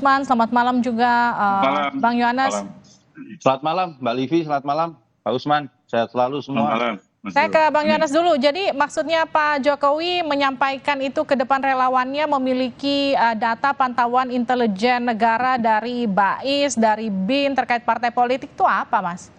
Usman, selamat malam juga Malam. Bang Yohanes. Malam. Selamat malam Mbak Livi, selamat malam Pak Usman, sehat selalu Selamat semua. malam. Mas Saya Bro. ke Bang Amin. Yohanes dulu. Jadi maksudnya Pak Jokowi menyampaikan itu ke depan relawannya memiliki data pantauan intelijen negara dari BAIS, dari BIN terkait partai politik itu apa, Mas?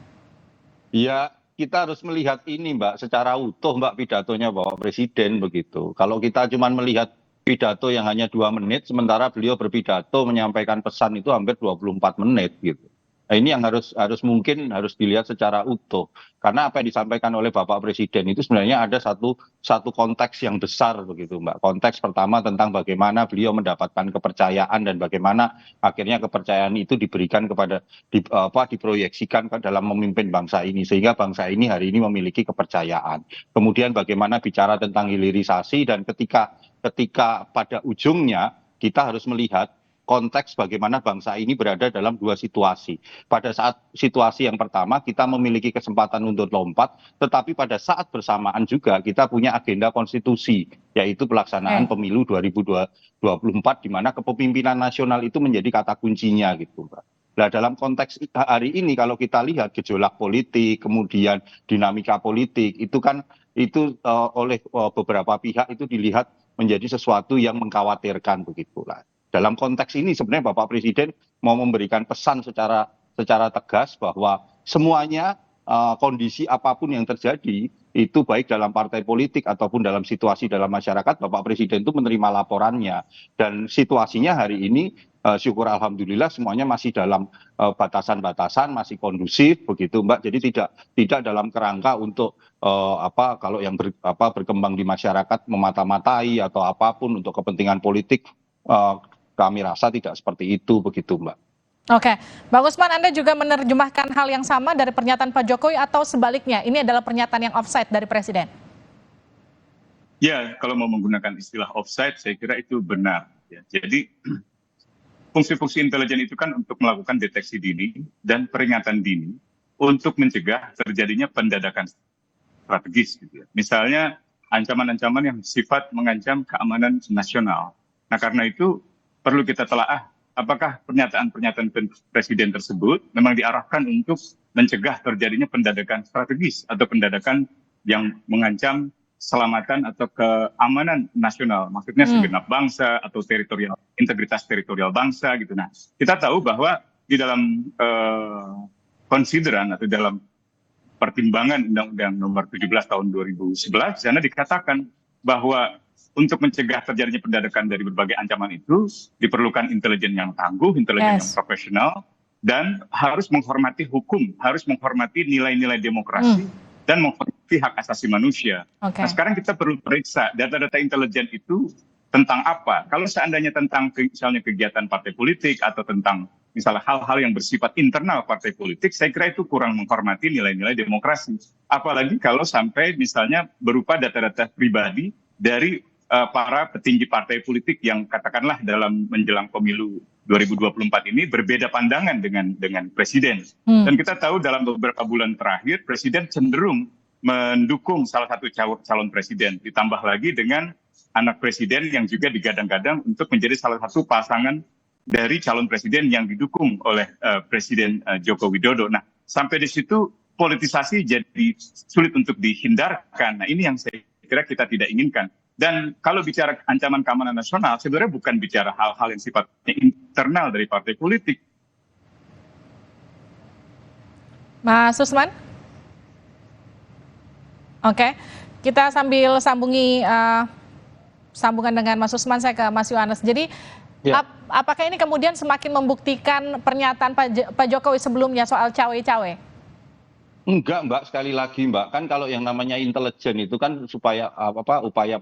Ya, kita harus melihat ini Mbak secara utuh Mbak pidatonya Bapak Presiden begitu. Kalau kita cuma melihat pidato yang hanya 2 menit, sementara beliau berpidato menyampaikan pesan itu hampir 24 menit gitu. Nah, ini yang harus mungkin harus dilihat secara utuh. Karena apa yang disampaikan oleh Bapak Presiden itu sebenarnya ada satu konteks yang besar begitu Mbak. Konteks pertama tentang bagaimana beliau mendapatkan kepercayaan dan bagaimana akhirnya kepercayaan itu diberikan kepada diproyeksikan ke dalam memimpin bangsa ini sehingga bangsa ini hari ini memiliki kepercayaan. Kemudian bagaimana bicara tentang hilirisasi dan ketika pada ujungnya kita harus melihat konteks bagaimana bangsa ini berada dalam 2 situasi. Pada saat situasi yang pertama kita memiliki kesempatan untuk lompat, tetapi pada saat bersamaan juga kita punya agenda konstitusi, yaitu pelaksanaan pemilu 2024 di mana kepemimpinan nasional itu menjadi kata kuncinya gitu, Mbak. Nah, dalam konteks hari ini kalau kita lihat gejolak politik, kemudian dinamika politik, itu kan oleh beberapa pihak itu dilihat menjadi sesuatu yang mengkhawatirkan begitulah. Dalam konteks ini sebenarnya Bapak Presiden mau memberikan pesan secara tegas bahwa semuanya kondisi apapun yang terjadi itu baik dalam partai politik ataupun dalam situasi dalam masyarakat, Bapak Presiden itu menerima laporannya dan situasinya hari ini syukur alhamdulillah semuanya masih dalam batasan-batasan, masih kondusif begitu Mbak. Jadi tidak dalam kerangka untuk kalau yang berkembang di masyarakat memata-matai atau apapun untuk kepentingan politik. Kami rasa tidak seperti itu begitu Mbak. Oke, Bang Usman, Anda juga menerjemahkan hal yang sama dari pernyataan Pak Jokowi atau sebaliknya? Ini adalah pernyataan yang offside dari Presiden? Ya, kalau mau menggunakan istilah offside, saya kira itu benar. Ya. Jadi, fungsi-fungsi intelijen itu kan untuk melakukan deteksi dini dan peringatan dini untuk mencegah terjadinya pendadakan strategis. Gitu ya. Misalnya, ancaman-ancaman yang sifat mengancam keamanan nasional. Nah, karena itu perlu kita telaah apakah pernyataan-pernyataan Presiden tersebut memang diarahkan untuk mencegah terjadinya pendadakan strategis atau pendadakan yang mengancam keselamatan atau keamanan nasional, maksudnya segenap bangsa atau integritas teritorial bangsa gitu. Nah, kita tahu bahwa di dalam konsideran atau dalam pertimbangan Undang-Undang Nomor 17 Tahun 2011, di sana dikatakan bahwa untuk mencegah terjadinya pendadakan dari berbagai ancaman itu diperlukan intelijen yang tangguh, intelijen yang profesional, dan harus menghormati hukum, harus menghormati nilai-nilai demokrasi, dan menghormati hak asasi manusia. Nah, sekarang kita perlu periksa data-data intelijen itu tentang apa. Kalau seandainya tentang misalnya kegiatan partai politik atau tentang misalnya hal-hal yang bersifat internal partai politik, saya kira itu kurang menghormati nilai-nilai demokrasi. Apalagi kalau sampai misalnya berupa data-data pribadi dari para petinggi partai politik yang katakanlah dalam menjelang pemilu 2024 ini berbeda pandangan dengan Presiden. Dan kita tahu dalam beberapa bulan terakhir Presiden cenderung mendukung salah satu calon presiden, ditambah lagi dengan anak presiden yang juga digadang-gadang untuk menjadi salah satu pasangan dari calon presiden yang didukung oleh Presiden Joko Widodo. Nah, sampai di situ politisasi jadi sulit untuk dihindarkan. Nah, ini yang saya kira kita tidak inginkan. Dan kalau bicara ancaman keamanan nasional, sebenarnya bukan bicara hal-hal yang sifatnya internal dari partai politik. Mas Usman? Oke, kita sambil sambungan dengan Mas Usman, saya ke Mas Yohanes. Jadi, apakah ini kemudian semakin membuktikan pernyataan Pak Jokowi sebelumnya soal cawe-cawe? Enggak Mbak, sekali lagi Mbak, kan kalau yang namanya intelijen itu kan supaya upaya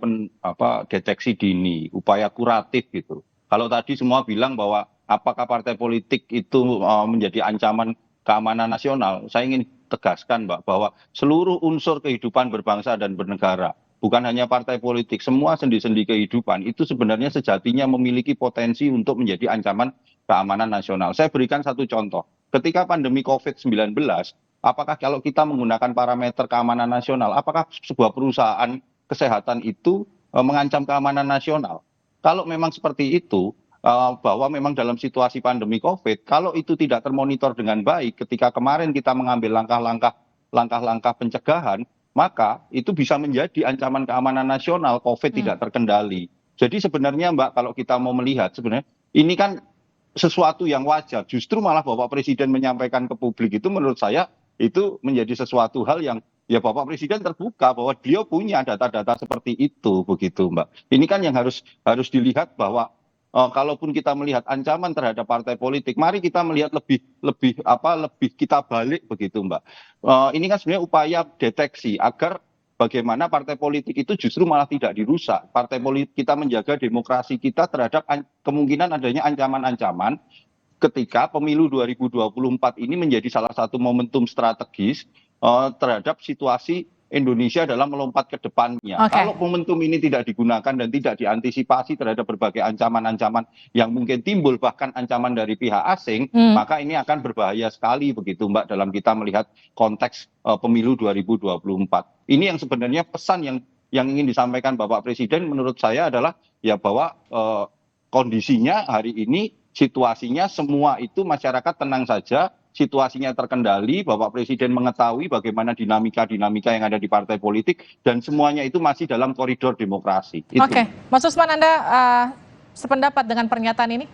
deteksi dini, upaya kuratif gitu. Kalau tadi semua bilang bahwa apakah partai politik itu menjadi ancaman keamanan nasional, saya ingin tegaskan Mbak bahwa seluruh unsur kehidupan berbangsa dan bernegara, bukan hanya partai politik, semua sendi-sendi kehidupan itu sebenarnya sejatinya memiliki potensi untuk menjadi ancaman keamanan nasional. Saya berikan satu contoh. Ketika pandemi COVID-19, apakah kalau kita menggunakan parameter keamanan nasional, apakah sebuah perusahaan kesehatan itu mengancam keamanan nasional? Kalau memang seperti itu, bahwa memang dalam situasi pandemi COVID, kalau itu tidak termonitor dengan baik, ketika kemarin kita mengambil langkah-langkah pencegahan, maka itu bisa menjadi ancaman keamanan nasional, COVID tidak terkendali. Jadi sebenarnya Mbak, kalau kita mau melihat sebenarnya ini kan sesuatu yang wajar. Justru malah Bapak Presiden menyampaikan ke publik itu menurut saya itu menjadi sesuatu hal yang ya Bapak Presiden terbuka bahwa beliau punya data-data seperti itu begitu Mbak. Ini kan yang harus dilihat bahwa kalaupun kita melihat ancaman terhadap partai politik, mari kita melihat lebih kita balik begitu Mbak. Ini kan sebenarnya upaya deteksi agar bagaimana partai politik itu justru malah tidak dirusak. Partai politik kita menjaga demokrasi kita terhadap kemungkinan adanya ancaman-ancaman ketika pemilu 2024 ini menjadi salah satu momentum strategis terhadap situasi Indonesia dalam melompat ke depannya. Kalau momentum ini tidak digunakan dan tidak diantisipasi terhadap berbagai ancaman-ancaman yang mungkin timbul, bahkan ancaman dari pihak asing, maka ini akan berbahaya sekali begitu Mbak dalam kita melihat konteks pemilu 2024. Ini yang sebenarnya pesan yang ingin disampaikan Bapak Presiden menurut saya adalah ya bahwa kondisinya hari ini, situasinya semua itu masyarakat tenang saja, situasinya terkendali, Bapak Presiden mengetahui bagaimana dinamika-dinamika yang ada di partai politik, dan semuanya itu masih dalam koridor demokrasi. Oke, Mas Usman, Anda sependapat dengan pernyataan ini?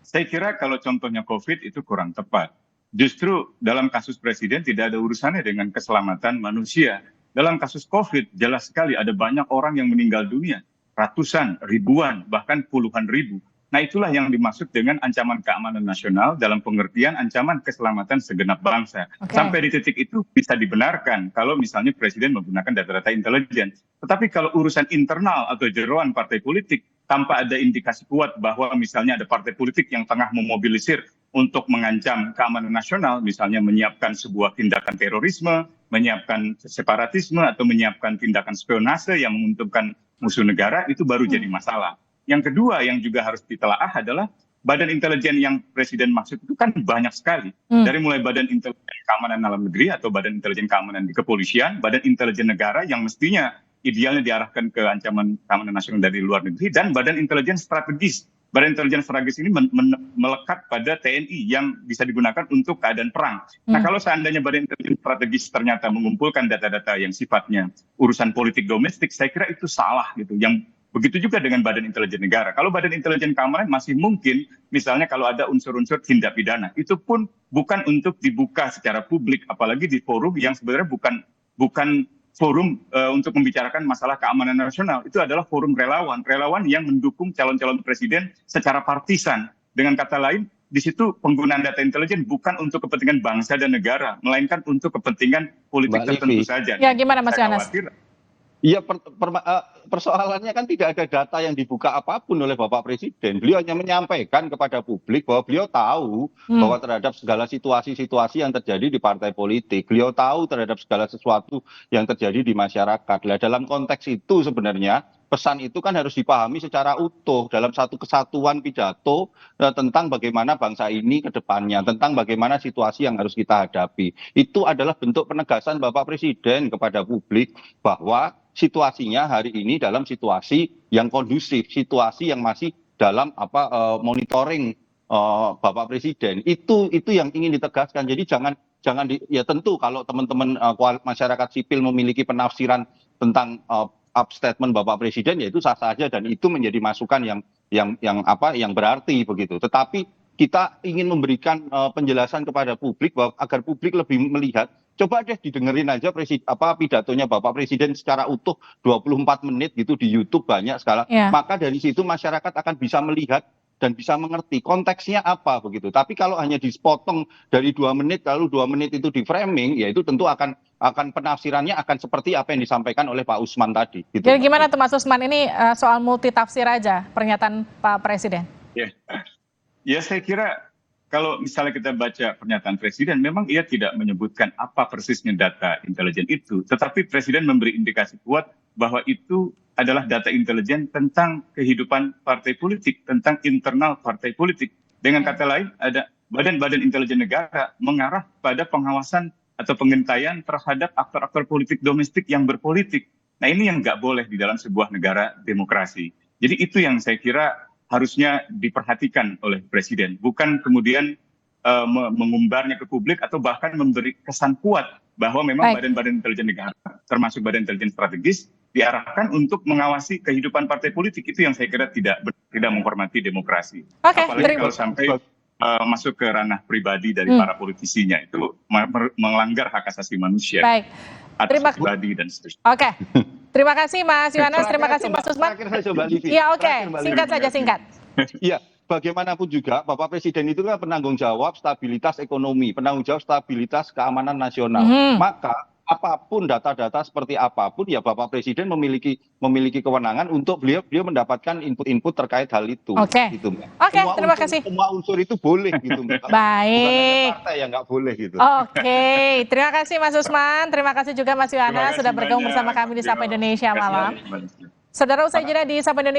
Saya kira kalau contohnya COVID itu kurang tepat. Justru dalam kasus Presiden tidak ada urusannya dengan keselamatan manusia. Dalam kasus COVID jelas sekali ada banyak orang yang meninggal dunia, ratusan, ribuan, bahkan puluhan ribu. Nah itulah yang dimaksud dengan ancaman keamanan nasional dalam pengertian ancaman keselamatan segenap bangsa. Sampai di titik itu bisa dibenarkan kalau misalnya Presiden menggunakan data-data intelijen. Tetapi kalau urusan internal atau jeroan partai politik tanpa ada indikasi kuat bahwa misalnya ada partai politik yang tengah memobilisir untuk mengancam keamanan nasional, misalnya menyiapkan sebuah tindakan terorisme, menyiapkan separatisme, atau menyiapkan tindakan spionase yang menguntungkan musuh negara, itu baru jadi masalah. Yang kedua yang juga harus ditelaah adalah badan intelijen yang Presiden maksud itu kan banyak sekali. Dari mulai badan intelijen keamanan dalam negeri atau badan intelijen keamanan di kepolisian, badan intelijen negara yang mestinya idealnya diarahkan ke ancaman keamanan nasional dari luar negeri, dan badan intelijen strategis. Badan intelijen strategis ini melekat pada TNI yang bisa digunakan untuk keadaan perang. Nah kalau seandainya badan intelijen strategis ternyata mengumpulkan data-data yang sifatnya urusan politik domestik, saya kira itu salah gitu. Yang begitu juga dengan badan intelijen negara. Kalau badan intelijen keamanan masih mungkin, misalnya kalau ada unsur-unsur tindak pidana, itu pun bukan untuk dibuka secara publik, apalagi di forum yang sebenarnya bukan forum untuk membicarakan masalah keamanan nasional. Itu adalah forum relawan yang mendukung calon-calon presiden secara partisan. Dengan kata lain, di situ penggunaan data intelijen bukan untuk kepentingan bangsa dan negara, melainkan untuk kepentingan politik tertentu saja. Ya, gimana Mas Yohanes? Iya, persoalannya kan tidak ada data yang dibuka apapun oleh Bapak Presiden. Beliau hanya menyampaikan kepada publik bahwa beliau tahu bahwa terhadap segala situasi-situasi yang terjadi di partai politik. Beliau tahu terhadap segala sesuatu yang terjadi di masyarakat. Nah, dalam konteks itu sebenarnya pesan itu kan harus dipahami secara utuh dalam satu kesatuan pidato tentang bagaimana bangsa ini ke depannya, tentang bagaimana situasi yang harus kita hadapi. Itu adalah bentuk penegasan Bapak Presiden kepada publik bahwa situasinya hari ini dalam situasi yang kondusif, situasi yang masih dalam monitoring Bapak Presiden. Itu yang ingin ditegaskan. Jadi jangan ya tentu kalau teman-teman masyarakat sipil memiliki penafsiran tentang statement Bapak Presiden, ya itu sah saja dan itu menjadi masukan yang berarti begitu. Tetapi kita ingin memberikan penjelasan kepada publik bahwa agar publik lebih melihat. Coba deh didengerin aja pidatonya Bapak Presiden secara utuh 24 menit gitu di YouTube banyak sekali. Maka dari situ masyarakat akan bisa melihat dan bisa mengerti konteksnya apa begitu. Tapi kalau hanya dipotong dari 2 menit lalu 2 menit itu di framing, ya itu tentu akan penafsirannya akan seperti apa yang disampaikan oleh Pak Usman tadi. Gitu. Jadi gimana tuh Mas Usman, ini soal multitafsir aja pernyataan Pak Presiden? Ya saya kira kalau misalnya kita baca pernyataan Presiden, memang ia tidak menyebutkan apa persisnya data intelijen itu, tetapi Presiden memberi indikasi kuat bahwa itu adalah data intelijen tentang kehidupan partai politik, tentang internal partai politik. Dengan kata lain, ada badan-badan intelijen negara mengarah pada pengawasan atau pengintaian terhadap aktor-aktor politik domestik yang berpolitik. Nah ini yang nggak boleh di dalam sebuah negara demokrasi. Jadi itu yang saya kira harusnya diperhatikan oleh Presiden, bukan kemudian mengumbarnya ke publik atau bahkan memberi kesan kuat bahwa memang badan-badan intelijen negara, termasuk badan intelijen strategis, diarahkan untuk mengawasi kehidupan partai politik. Itu yang saya kira tidak menghormati demokrasi. Apalagi kalau sampai masuk ke ranah pribadi dari para politisinya, itu melanggar hak asasi manusia. Atas pribadi dan seterusnya. Oke, terima kasih Mas Yohanes, terima kasih Mas Usman. Iya, oke, singkat saja, singkat. Iya, bagaimanapun juga Bapak Presiden itu kan penanggung jawab stabilitas ekonomi, penanggung jawab stabilitas keamanan nasional. Maka apapun data-data seperti apapun, ya Bapak Presiden memiliki kewenangan untuk beliau mendapatkan input-input terkait hal itu. Oke, gitu, Mbak. Oke, terima kasih. Semua unsur itu boleh gitu, Mbak. Baik. Bukan partai yang nggak boleh gitu. Oke, terima kasih Mas Usman, terima kasih juga Mas Yohanes sudah bergabung bersama kami di Sapa Indonesia Malam. Saudara, usai jeda di Sapa Indonesia.